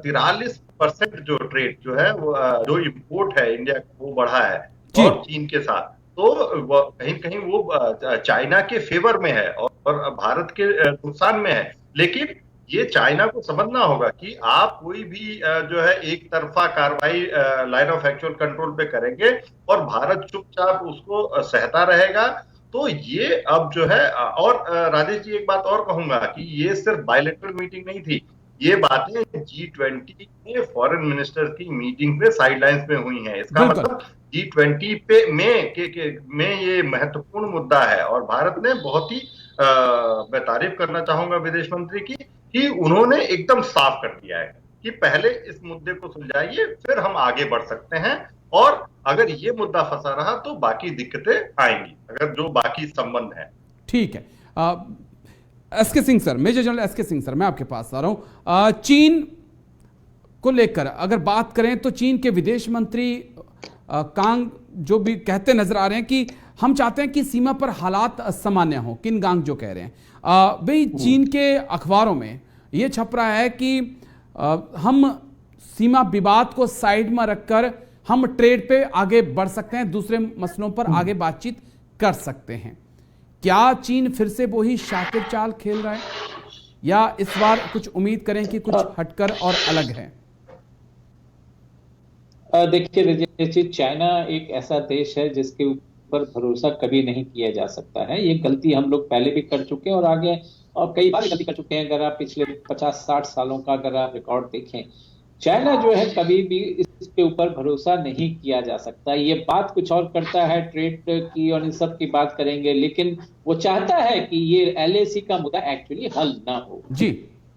43% जो ट्रेड जो है वो जो इम्पोर्ट है इंडिया वो बढ़ा है और चीन के साथ, तो कहीं कहीं वो चाइना के फेवर में है और भारत के नुकसान में है। लेकिन ये चाइना को समझना होगा कि आप कोई भी जो है एक तरफा कार्रवाई लाइन ऑफ एक्चुअल कंट्रोल पे करेंगे और भारत चुपचाप उसको सहता रहेगा। तो ये अब जो है और राजेश जी एक बात और कहूंगा कि ये सिर्फ बायलैटरल मीटिंग नहीं थी, ये बातें G20 के फॉरेन मिनिस्टर की मीटिंग पे साइडलाइंस में हुई हैं। इसका मतलब G20 पे में ये महत्वपूर्ण मुद्दा है और भारत ने बहुत ही मैं तारीफ करना चाहूंगा विदेश मंत्री की कि उन्होंने एकदम साफ कर दिया है कि पहले इस मुद्दे को सुलझाइए फिर हम आगे बढ़ सकते हैं। और अगर ये मुद्दा फंसा रहा तो बाकी दिक्कतें आएंगी, अगर जो बाकी संबंध है। ठीक है। SK Singh sir, Major General SK Singh sir, मैं आपके पास आ रहा हूं। चीन को लेकर अगर बात करें तो चीन के विदेश मंत्री कांग जो भी कहते नजर आ रहे हैं कि हम चाहते हैं कि सीमा पर हालात सामान्य हो। किन गांग जो कह रहे हैं भाई, चीन के अखबारों में यह छप रहा है कि हम सीमा विवाद को साइड में रखकर हम ट्रेड पे आगे बढ़ सकते हैं, दूसरे मसलों पर आगे बातचीत कर सकते हैं। क्या चीन फिर से वही शातिर चाल खेल रहा है या इस बार कुछ उम्मीद करें कि कुछ हटकर और अलग है? देखिए चाइना एक ऐसा देश है जिसके ऊपर भरोसा कभी नहीं किया जा सकता है। ये गलती हम लोग पहले भी कर चुके हैं और आगे और कई बार गलती कर चुके हैं। अगर आप पिछले 50-60 सालों का अगर आप रिकॉर्ड देखें, चाइना जो है कभी भी इसके ऊपर भरोसा नहीं किया जा सकता। ये बात कुछ और करता है ट्रेड की और इन सब की बात करेंगे, लेकिन वो चाहता है कि ये LAC का मुद्दा एक्चुअली हल ना हो जी।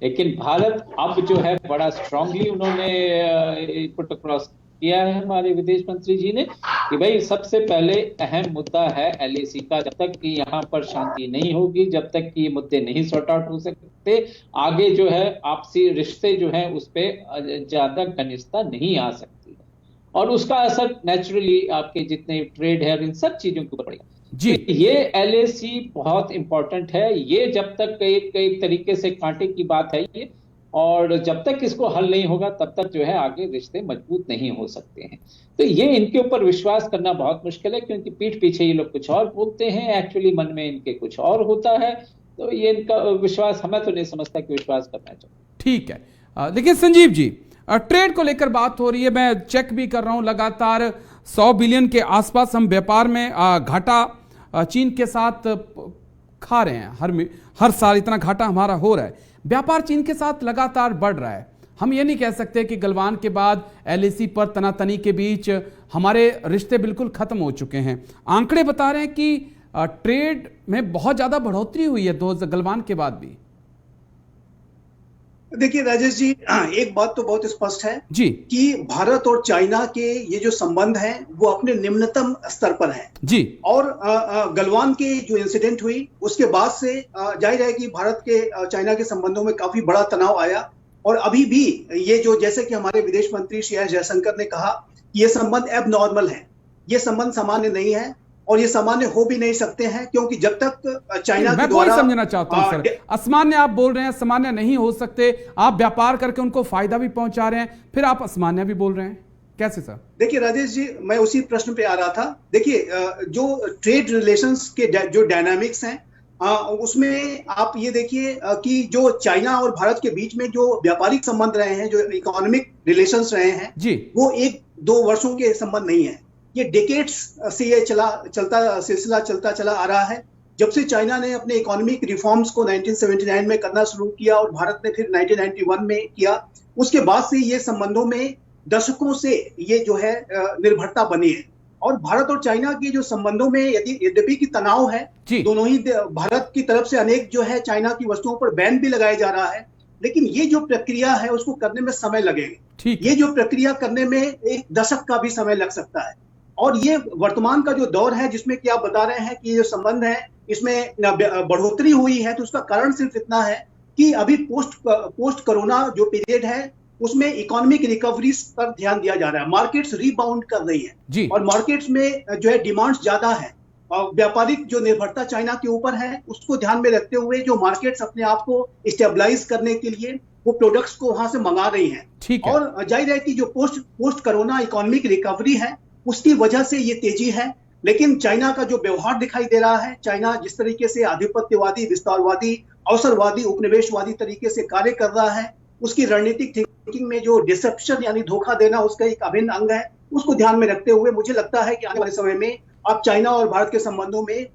लेकिन भारत अब जो है बड़ा स्ट्रांगली उन्होंने पुट अक्रॉस किया है हमारे विदेश मंत्री जी ने कि भाई सबसे पहले अहम मुद्दा है LAC का। जब तक कि यहाँ पर शांति नहीं होगी, जब तक कि ये मुद्दे नहीं सॉर्ट आउट हो सकते, आगे जो है आपसी रिश्ते जो है उस पर ज्यादा घनिष्ठता नहीं आ सकती है और उसका असर नेचुरली आपके जितने ट्रेड है इन सब चीजों के ऊपर पड़ेगा जी। ये LAC बहुत इंपॉर्टेंट है। ये जब तक एक तरीके से कांटे की बात है ये, और जब तक इसको हल नहीं होगा तब तक जो है आगे रिश्ते मजबूत नहीं हो सकते हैं। तो ये इनके ऊपर विश्वास करना बहुत मुश्किल है क्योंकि पीठ पीछे ये लोग कुछ और बोलते हैं, एक्चुअली मन में इनके कुछ और होता है। तो ये इनका विश्वास, हमें तो नहीं समझता कि विश्वास करना चाहिए। ठीक है। देखिए संजीव जी, ट्रेड को लेकर बात हो रही है, मैं चेक भी कर रहा हूं, लगातार 100 बिलियन के आसपास हम व्यापार में घाटा चीन के साथ खा रहे हैं। हर साल इतना घाटा हमारा हो रहा है। व्यापार चीन के साथ लगातार बढ़ रहा है। हम ये नहीं कह सकते कि गलवान के बाद LAC पर तनातनी के बीच हमारे रिश्ते बिल्कुल खत्म हो चुके हैं। आंकड़े बता रहे हैं कि ट्रेड में बहुत ज्यादा बढ़ोतरी हुई है गलवान के बाद भी। देखिए राजेश जी, एक बात तो बहुत स्पष्ट है जी कि भारत और चाइना के ये जो संबंध हैं वो अपने निम्नतम स्तर पर हैं जी। और गलवान के जो इंसिडेंट हुई उसके बाद से जाहिर है कि भारत के चाइना के संबंधों में काफी बड़ा तनाव आया और अभी भी ये जो, जैसे कि हमारे विदेश मंत्री श्री एस जयशंकर ने कहा, ये संबंध एब नॉर्मल है, ये संबंध सामान्य नहीं है और ये सामान्य हो भी नहीं सकते हैं क्योंकि जब तक चाइना के द्वारा, मैं समझना चाहता हूं सर, असामान्य आप बोल रहे हैं, सामान्य नहीं हो सकते, आप व्यापार करके उनको फायदा भी पहुंचा रहे हैं, फिर आप असामान्य भी बोल रहे हैं, कैसे सर? देखिए राजेश जी, मैं उसी प्रश्न पे आ रहा था। देखिए जो ट्रेड रिलेशंस के जो डायनामिक्स हैं उसमें आप ये देखिए कि जो चाइना और भारत के बीच में जो व्यापारिक संबंध रहे हैं, जो इकोनॉमिक रिलेशंस रहे हैं जी, वो 1-2 वर्षों के संबंध नहीं है। ये डेकेड्स से ये सिलसिला चलता चला आ रहा है जब से चाइना ने अपने इकोनॉमिक रिफॉर्म्स को 1979 में करना शुरू किया और भारत ने फिर 1991 में किया, उसके बाद से ये संबंधों में दशकों से ये जो है निर्भरता बनी है। और भारत और चाइना के जो संबंधों में यद्यपि की तनाव है, दोनों ही भारत की तरफ से अनेक जो है चाइना की वस्तुओं पर बैन भी लगाया जा रहा है, लेकिन ये जो प्रक्रिया है उसको करने में समय लगेगा। ये जो प्रक्रिया करने में 1 दशक का भी समय लग सकता है। और ये वर्तमान का जो दौर है जिसमें कि आप बता रहे हैं कि ये जो संबंध है इसमें बढ़ोतरी हुई है, तो उसका कारण सिर्फ इतना है कि अभी पोस्ट कोरोना जो पीरियड है उसमें इकोनॉमिक रिकवरी पर ध्यान दिया जा रहा है। मार्केट्स रीबाउंड कर रही है और मार्केट्स में जो है डिमांड्स ज्यादा है और व्यापारिक जो निर्भरता चाइना के ऊपर है उसको ध्यान में रखते हुए जो मार्केट्स अपने आप को स्टेबलाइज करने के लिए वो प्रोडक्ट्स को वहां से मंगा रही हैं। और जाहिर है कि जो पोस्ट कोरोना इकोनॉमिक रिकवरी है उसकी वजह से ये तेजी है, लेकिन चाइना का जो व्यवहार दिखाई दे रहा है, चाइना जिस तरीके से आधिपत्यवादी, विस्तारवादी, अवसरवादी, उपनिवेशवादी तरीके से कार्य कर रहा है, उसकी रणनीतिक थिंकिंग में जो डिसेप्शन यानी धोखा देना उसका एक अभिन्न अंग है, उसको ध्यान में रखते हुए मुझे लगता है कि आने वाले समय में आप चाइना और भारत के संबंधों में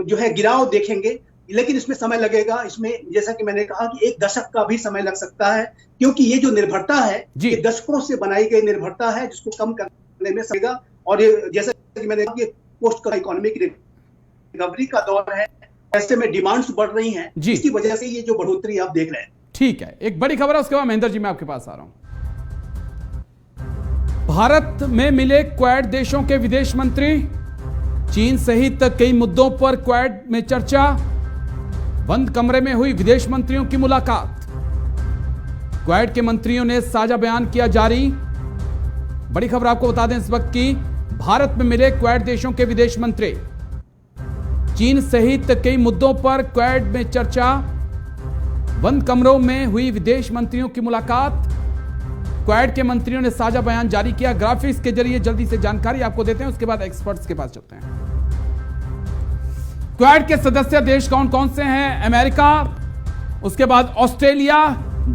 जो है गिराव देखेंगे, लेकिन इसमें समय लगेगा। इसमें जैसा कि मैंने कहा कि 1 दशक का भी समय लग सकता है, क्योंकि ये जो निर्भरता है ये दशकों से बनाई गई निर्भरता है जिसको कम करने में सकेगा। और ये जैसा कि मैंने कहा कि पोस्ट का इकोनॉमिक रिकवरी का दौर है, ऐसे में डिमांड्स बढ़ रही हैं, इसकी वजह से ये जो बढ़ोतरी आप देख रहे हैं। ठीक है, एक बड़ी खबर है, उसके बाद महेंद्र जी मैं आपके पास आ रहा हूं। भारत में मिले क्वाड देशों के विदेश मंत्री, चीन सहित कई मुद्दों पर क्वाड में चर्चा, बंद कमरे में हुई विदेश मंत्रियों की मुलाकात, क्वाड के मंत्रियों ने साझा बयान किया जारी। बड़ी खबर आपको बता दें इस वक्त की, भारत में मिले क्वाड देशों के विदेश मंत्री, चीन सहित कई मुद्दों पर क्वाड में चर्चा, बंद कमरों में हुई विदेश मंत्रियों की मुलाकात, क्वाड के मंत्रियों ने साझा बयान जारी किया। ग्राफिक्स के जरिए जल्दी से जानकारी आपको देते हैं, उसके बाद एक्सपर्ट्स के पास चलते हैं। क्वाड के सदस्य देश कौन कौन से हैं? अमेरिका, उसके बाद ऑस्ट्रेलिया,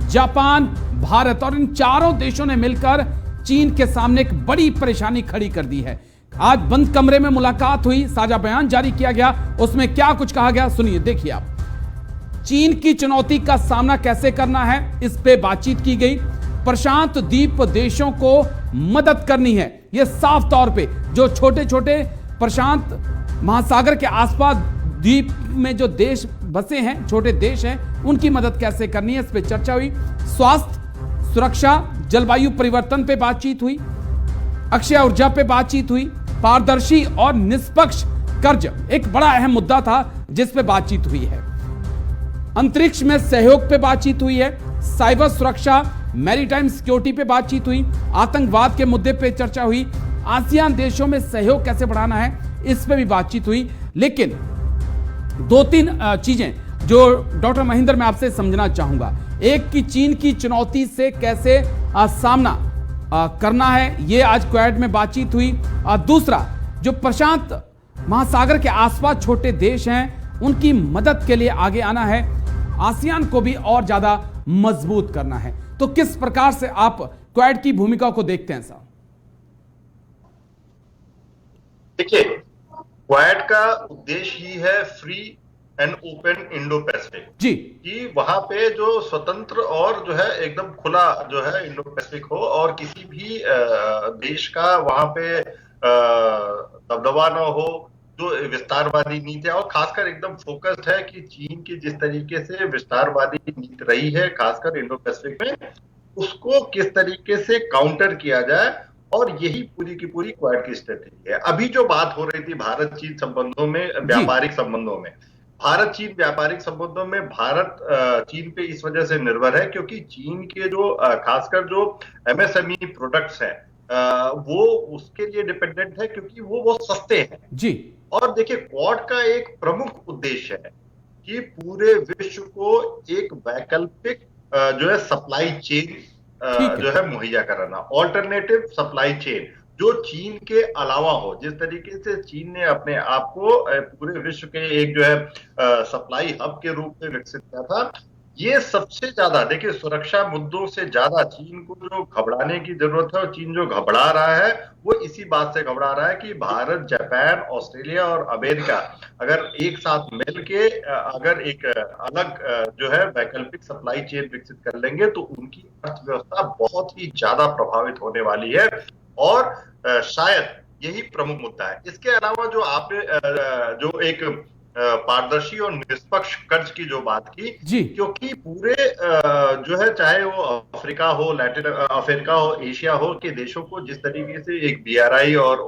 जापान, भारत, और इन चारों देशों ने मिलकर चीन के सामने एक बड़ी परेशानी खड़ी कर दी है। आज बंद कमरे में मुलाकात हुई, साझा बयान जारी किया गया, उसमें क्या कुछ कहा गया सुनिए, देखिए आप। चीन की चुनौती का सामना कैसे करना है इस पे बातचीत की गई। प्रशांत द्वीप देशों को मदद करनी है, यह साफ तौर पे जो छोटे छोटे प्रशांत महासागर के आसपास द्वीप में जो देश बसे हैं, छोटे देश हैं, उनकी मदद कैसे करनी है इस पे चर्चा हुई। स्वास्थ्य, सुरक्षा, जलवायु परिवर्तन पे बातचीत हुई, अक्षय ऊर्जा पे बातचीत हुई, पारदर्शी और निष्पक्ष कर्ज एक बड़ा अहम मुद्दा था जिस पे बातचीत हुई है। अंतरिक्ष में सहयोग पे बातचीत हुई है, साइबर सुरक्षा, मैरीटाइम सिक्योरिटी पे बातचीत हुई, आतंकवाद के मुद्दे पे चर्चा हुई, आसियान देशों में सहयोग कैसे बढ़ाना है इस पे भी बातचीत हुई। लेकिन 2-3 चीजें जो डॉक्टर महेंद्र मैं आपसे समझना चाहूंगा, एक की चीन की चुनौती से कैसे सामना करना है, ये आज क्वाड में बातचीत हुई। दूसरा, जो प्रशांत महासागर के आसपास छोटे देश हैं उनकी मदद के लिए आगे आना है, आसियान को भी और ज्यादा मजबूत करना है। तो किस प्रकार से आप क्वाड की भूमिका को देखते हैं साहब? देखिए, क्वाड का उद्देश्य ही है free and open Indo Pacific जी, कि वहां पे जो स्वतंत्र और जो है एकदम खुला जो है इंडो पैसिफिक हो और किसी भी देश का वहां पे दबदबा न हो, जो विस्तारवादी नीति है, और खासकर एकदम फोकस्ड है कि चीन की जिस तरीके से विस्तारवादी नीति रही है खासकर इंडो पैसिफिक में, उसको किस तरीके से काउंटर किया जाए, और यही पूरी की पूरी क्वाड की स्ट्रेटेजी है। अभी जो बात हो रही थी भारत चीन संबंधों में, व्यापारिक संबंधों में, भारत चीन व्यापारिक संबंधों में भारत चीन पे इस वजह से निर्भर है क्योंकि चीन के जो खासकर जो एमएसएमई प्रोडक्ट्स हैं वो उसके लिए डिपेंडेंट है क्योंकि वो सस्ते हैं जी। और देखिए, क्वाड का एक प्रमुख उद्देश्य है कि पूरे विश्व को एक वैकल्पिक जो है सप्लाई चेन जो है मुहैया कराना, ऑल्टरनेटिव सप्लाई चेन जो चीन के अलावा हो। जिस तरीके से चीन ने अपने आप को पूरे विश्व के एक जो है सप्लाई हब के रूप में विकसित किया था, ये सबसे ज्यादा देखिए, सुरक्षा मुद्दों से ज्यादा चीन को जो घबराने की जरूरत है, और चीन जो घबरा रहा है वो इसी बात से घबरा रहा है कि भारत, जापान, ऑस्ट्रेलिया और अमेरिका अगर एक साथ मिलके अगर एक अलग जो है वैकल्पिक सप्लाई चेन विकसित कर लेंगे तो उनकी अर्थव्यवस्था बहुत ही ज्यादा प्रभावित होने वाली है, और शायद यही प्रमुख मुद्दा है। इसके अलावा जो आपने जो एक पारदर्शी और निष्पक्ष कर्ज की जो बात की, क्योंकि पूरे जो है, चाहे वो अफ्रीका हो, लैटिन अफ्रीका हो, एशिया हो के देशों को जिस तरीके से एक BRI और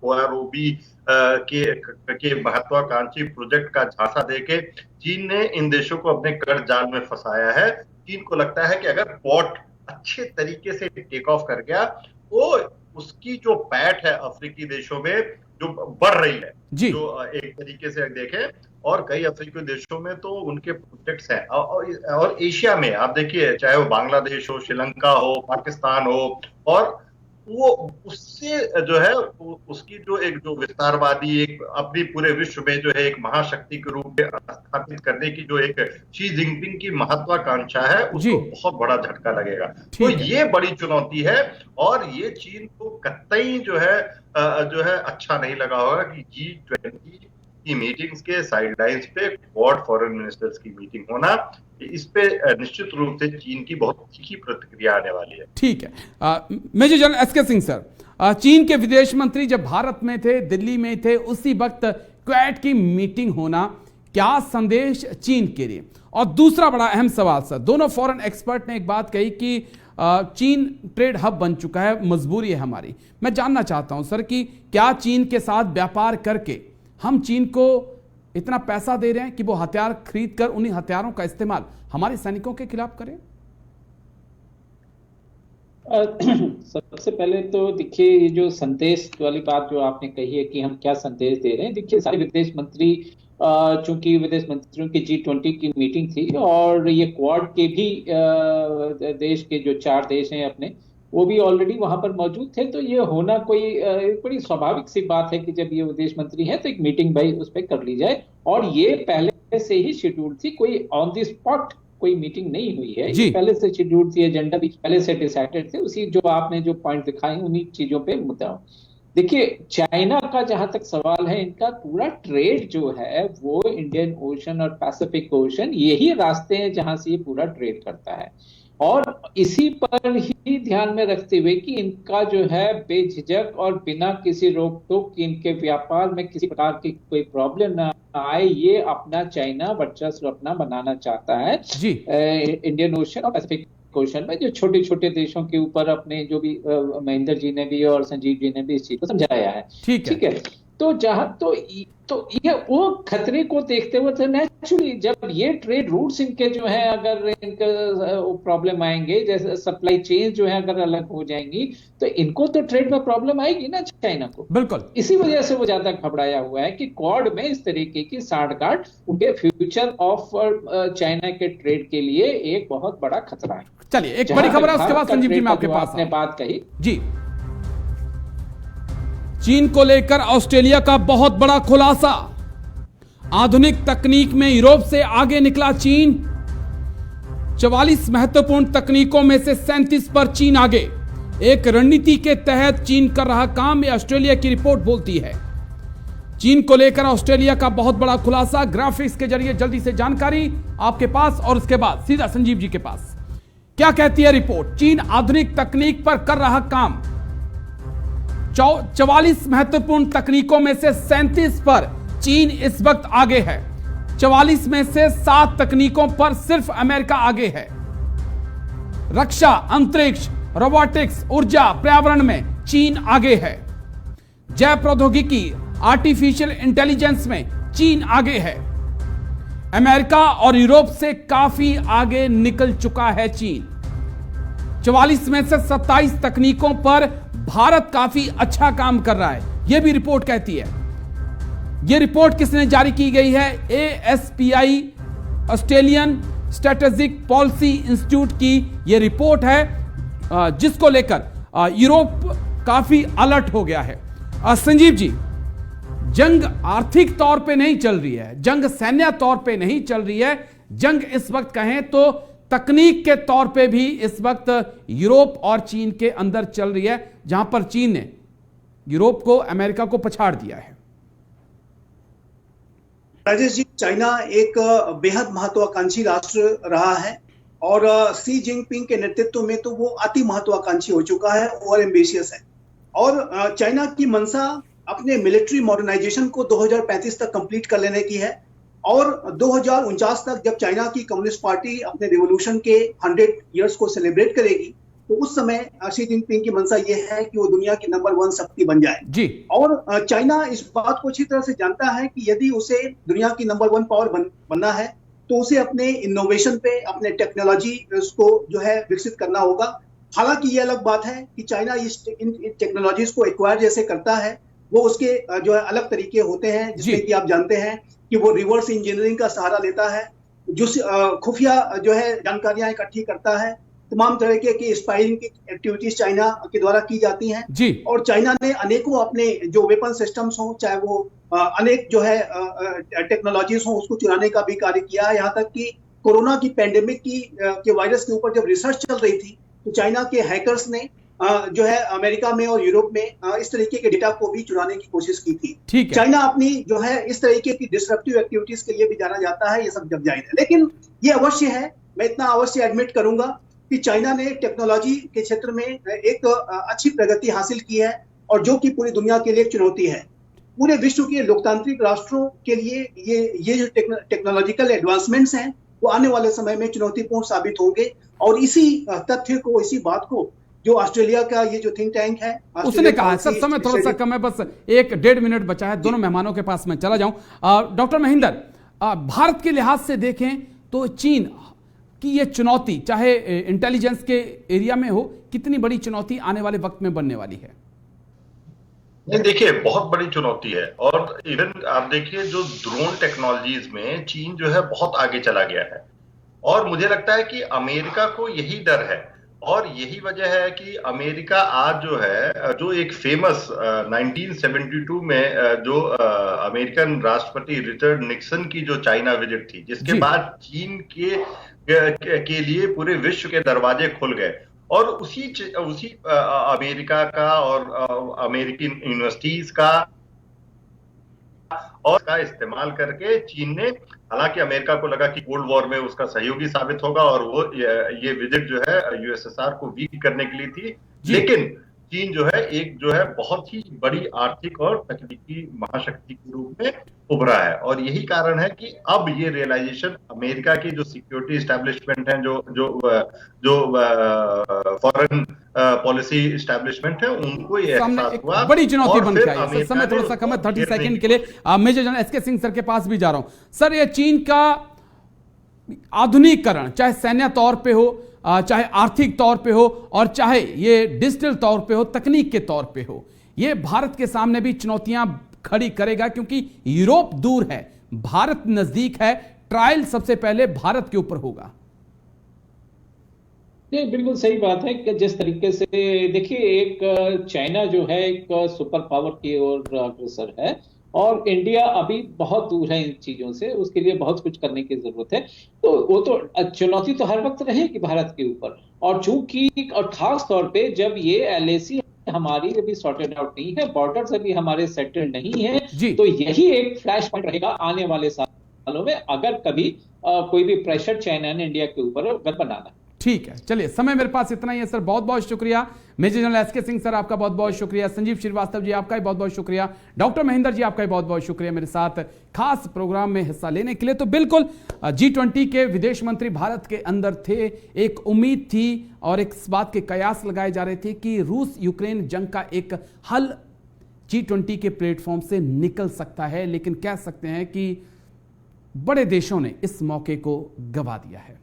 OROB के महत्वाकांक्षी प्रोजेक्ट का झांसा देके चीन ने इन देशों को अपने कर्ज जाल में फंसाया है। चीन को लगता है कि अगर पोर्ट अच्छे तरीके से टेक ऑफ कर गया तो उसकी जो पैठ है अफ्रीकी देशों में जो बढ़ रही है, जो एक तरीके से देखें, और कई अफ्रीकी देशों में तो उनके प्रोजेक्ट्स हैं, और एशिया में आप देखिए, चाहे वो बांग्लादेश हो, श्रीलंका हो, पाकिस्तान हो, और वो उससे जो है उसकी जो विस्तारवादी एक अपनी पूरे विश्व में जो है एक महाशक्ति के रूप में स्थापित करने की जो एक शी जिनपिंग की महत्वाकांक्षा है, उसको बहुत बड़ा झटका लगेगा। तो ये बड़ी चुनौती है, और ये चीन को कतई जो है अच्छा नहीं लगा होगा कि G20 की मीटिंग्स के साइडलाइंस पे क्वाड फॉरेन मिनिस्टर्स की मीटिंग होना, इस पे निश्चित रूप से चीन की बहुत तीखी प्रतिक्रिया आने वाली है। ठीक है। Major General SK Singh sir, चीन के विदेश मंत्री जब भारत में थे, दिल्ली में थे, उसी वक्त क्वाड की मीटिंग होना क्या संदेश चीन के लिए? और दूसरा बड़ा अहम सवाल सर, दोनों फॉरेन एक्सपर्ट ने एक बात कही कि चीन ट्रेड हब बन चुका है, मजबूरी है हमारी। मैं जानना चाहता हूं सर कि क्या चीन के साथ व्यापार करके हम चीन को इतना पैसा दे रहे हैं कि वो हथियार खरीद कर उन्हीं हथियारों का इस्तेमाल हमारे सैनिकों के खिलाफ करें? सबसे पहले तो देखिए, ये जो संदेश वाली बात जो आपने कही है कि हम क्या संदेश दे रहे हैं, देखिए सारे विदेश मंत्री, चूंकि विदेश मंत्रियों की G20 की मीटिंग थी, और ये क्वाड के भी देश के जो 4 देश हैं अपने, वो भी ऑलरेडी वहां पर मौजूद थे। तो ये होना कोई बड़ी स्वाभाविक सी बात है कि जब ये विदेश मंत्री हैं तो एक मीटिंग भाई उस पर कर ली जाए, और ये पहले से ही शेड्यूल थी, कोई ऑन द स्पॉट कोई मीटिंग नहीं हुई है, ये पहले से शेड्यूल थी, एजेंडा भी पहले से डिसाइडेड थे। उसी जो आपने जो पॉइंट दिखाए उन्हीं चीजों पे मुद्दा। देखिए, चाइना का जहां तक सवाल है, इनका पूरा ट्रेड जो है वो इंडियन ओशन और पैसिफिक ओशन, यही रास्ते हैं जहां से ये पूरा ट्रेड करता है, और इसी पर ही ध्यान में रखते हुए कि इनका जो है बेझिझक और बिना किसी रोक टोक कि इनके व्यापार में किसी प्रकार की कोई प्रॉब्लम ना आए, ये अपना चाइना वर्चस्व अपना बनाना चाहता है इंडियन ओशन और पैसिफिक ओशन में, जो छोटे छोटे देशों के ऊपर अपने जो भी महेंद्र जी ने भी और संजीव जी ने भी इस चीज को समझाया है। ठीक है। तो जहां तो ये वो खतरे को देखते हुए तो नेचुरली जब ये ट्रेड रूट्स इनके जो है, अगर इनका प्रॉब्लम आएंगे, जैसे सप्लाई चेन जो है अगर अलग हो जाएंगी, तो इनको तो ट्रेड में प्रॉब्लम आएगी ना चाइना को। बिल्कुल, इसी वजह से वो ज्यादा घबराया हुआ है कि क्वाड में इस तरीके की सांठगांठ उनके फ्यूचर ऑफ चाइना के ट्रेड के लिए एक बहुत बड़ा खतरा है। चलिए, एक बड़ी खबर है, उसके बाद संजीव जी मैं आपके पास आपने बात कही जी। चीन को लेकर ऑस्ट्रेलिया का बहुत बड़ा खुलासा। आधुनिक तकनीक में यूरोप से आगे निकला चीन। 44 महत्वपूर्ण तकनीकों में से 37 पर चीन आगे। एक रणनीति के तहत चीन कर रहा काम, ये ऑस्ट्रेलिया की रिपोर्ट बोलती है। चीन को लेकर ऑस्ट्रेलिया का बहुत बड़ा खुलासा। ग्राफिक्स के जरिए जल्दी से जानकारी आपके पास, और उसके बाद सीधा संजीव जी के पास। क्या कहती है रिपोर्ट? चीन आधुनिक तकनीक पर कर रहा काम। 44 महत्वपूर्ण तकनीकों में से 37 पर चीन इस वक्त आगे है। 44 में से 7 तकनीकों पर सिर्फ अमेरिका आगे है। रक्षा, अंतरिक्ष, रोबोटिक्स, ऊर्जा, पर्यावरण में चीन आगे है। जैव प्रौद्योगिकी, आर्टिफिशियल इंटेलिजेंस में चीन आगे है। अमेरिका और यूरोप से काफी आगे निकल चुका है चीन। 44 में से 27 तकनीकों पर भारत काफी अच्छा काम कर रहा है, यह भी रिपोर्ट कहती है। यह रिपोर्ट किसने जारी की गई है? ASPI, Australian strategic policy institute की यह रिपोर्ट है, जिसको लेकर यूरोप काफी अलर्ट हो गया है। संजीव जी, जंग आर्थिक तौर पे नहीं चल रही है, जंग सैन्य तौर पे नहीं चल रही है, जंग इस वक्त कहें तो तकनीक के तौर पे भी इस वक्त यूरोप और चीन के अंदर चल रही है, जहां पर चीन ने यूरोप को, अमेरिका को पछाड़ दिया है। राजेश जी, चाइना एक बेहद महत्वाकांक्षी राष्ट्र रहा है और सी जिनपिंग के नेतृत्व में तो वो अति महत्वाकांक्षी हो चुका है, ओवर एम्बिशियस है। और चाइना की मंशा अपने मिलिट्री मॉडर्नाइजेशन को 2035 तक कंप्लीट कर लेने की है और 2049 तक जब चाइना की कम्युनिस्ट पार्टी अपने रिवॉल्यूशन के 100 इयर्स को सेलिब्रेट करेगी तो उस समय शी जिनपिंग की मंशा ये है कि वो दुनिया की नंबर 1 शक्ति बन जाए जी। और चाइना इस बात को अच्छी तरह से जानता है कि यदि उसे दुनिया की नंबर 1 पावर बनना है तो उसे अपने इनोवेशन पे, अपने टेक्नोलॉजी को जो है विकसित करना होगा। हालांकि ये अलग बात है कि चाइना इन टेक्नोलॉजीज को एक्वायर जैसे करता है, वो उसके जो है अलग तरीके होते हैं, जिसमें कि आप जानते हैं कि वो रिवर्स इंजीनियरिंग का सहारा लेता है, जो खुफिया जो है जानकारियां इकट्ठी करता है, तमाम तरह की स्पाइंग की एक्टिविटीज चाइना के द्वारा की जाती हैं जी। और चाइना ने अनेकों अपने जो वेपन सिस्टम्स हो, चाहे वो अनेक जो है टेक्नोलॉजीज हो, उसको चुराने का भी कार्य किया है। यहाँ तक कि कोरोना की पैंडेमिक के वायरस के ऊपर जब रिसर्च चल रही थी तो चाइना के हैकर्स ने जो है अमेरिका में और यूरोप में इस तरीके के डेटा को भी चुराने की कोशिश की थी। ठीक है। चाइना अपनी जो है इस तरीके की डिसरप्टिव एक्टिविटीज के लिए भी जाना जाता है, ये सब जग जाहिर है। लेकिन ये अवश्य है, मैं इतना अवश्य एडमिट करूंगा कि चाइना ने टेक्नोलॉजी के क्षेत्र में एक अच्छी प्रगति हासिल की है और जो कि पूरी दुनिया के लिए एक चुनौती है। पूरे विश्व के लोकतांत्रिक राष्ट्रों के लिए ये जो टेक्नोलॉजिकल एडवांसमेंट्स हैं वो आने वाले समय में चुनौतीपूर्ण साबित होंगे और इसी तथ्य को, इसी बात को जो ऑस्ट्रेलिया का ये जो थिंक टैंक है उसने कहा है। सर समय थोड़ा सा कम है, बस 1-1.5 मिनट बचा है, दोनों मेहमानों के पास मैं चला जाऊं। डॉक्टर महेंद्र, भारत के लिहाज से देखें तो चीन की ये चुनौती, चाहे इंटेलिजेंस के एरिया में हो, कितनी बड़ी चुनौती आने वाले वक्त में बनने वाली है? नहीं, देखिए बहुत बड़ी चुनौती है और इवन आप देखिए जो ड्रोन टेक्नोलॉजीज में चीन जो है बहुत आगे चला गया है और मुझे लगता है कि अमेरिका को यही डर है और यही वजह है कि अमेरिका आज जो है, जो एक फेमस 1972 में जो अमेरिकन राष्ट्रपति रिचर्ड निक्सन की जो चाइना विजिट थी, जिसके बाद चीन के लिए पूरे विश्व के दरवाजे खुल गए और उसी अमेरिका का और अमेरिकी यूनिवर्सिटीज का और का इस्तेमाल करके चीन ने, हालांकि अमेरिका को लगा कि कोल्ड वॉर में उसका सहयोगी साबित होगा और वो ये विजिट जो है यूएसएसआर को वीक करने के लिए थी, लेकिन चीन जो है एक जो है बहुत ही बड़ी आर्थिक और तकनीकी महाशक्ति के रूप में उभरा है और यही कारण है कि अब ये रियलाइजेशन अमेरिका की जो सिक्योरिटी एस्टेब्लिशमेंट है, जो फॉरेन पॉलिसी एस्टेब्लिशमेंट है, उनको ये एहसास हुआ, बड़ी चुनौती बन के आई। समय थोड़ा सा कम है, 30 सेकंड के लिए Major General SK Singh sir के पास भी जा रहा हूं। सर, ये चीन का आधुनिकीकरण, चाहे सैन्य तौर पे हो, चाहे आर्थिक तौर पे हो और चाहे ये डिजिटल तौर पे हो, तकनीक के तौर पे हो, ये भारत के सामने भी चुनौतियां खड़ी करेगा क्योंकि यूरोप दूर है, भारत नजदीक है। ट्रायल सबसे पहले भारत के ऊपर होगा। नहीं, बिल्कुल सही बात है कि जिस तरीके से देखिए, एक चाइना जो है एक सुपर पावर की ओर अग्रसर है और इंडिया अभी बहुत दूर है इन चीजों से, उसके लिए बहुत कुछ करने की जरूरत है। तो वो तो चुनौती तो हर वक्त रहेगी भारत के ऊपर और चूंकि और खास तौर पे जब ये एलएसी हमारी अभी सॉर्टेड आउट नहीं है, बॉर्डर्स अभी हमारे सेटल्ड नहीं है, तो यही एक फ्लैश पॉइंट रहेगा आने वाले सालों में अगर कभी कोई भी प्रेशर चाइना ने इंडिया के ऊपर अगर बनाना। ठीक है, चलिए समय मेरे पास इतना ही है सर, बहुत बहुत शुक्रिया। Major General SK Singh sir, आपका बहुत बहुत शुक्रिया। संजीव श्रीवास्तव जी, आपका भी बहुत बहुत शुक्रिया। डॉक्टर महेंद्र जी, आपका भी बहुत बहुत शुक्रिया मेरे साथ खास प्रोग्राम में हिस्सा लेने के लिए। तो बिल्कुल G20 के विदेश मंत्री भारत के अंदर थे, एक उम्मीद थी और एक इस बात के कयास लगाए जा रहे थे कि रूस यूक्रेन जंग का एक हल G20 के प्लेटफॉर्म से निकल सकता है, लेकिन कह सकते हैं कि बड़े देशों ने इस मौके को गंवा दिया है।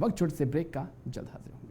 वक्त छोटे से ब्रेक का, जल्द हाजिर हूं।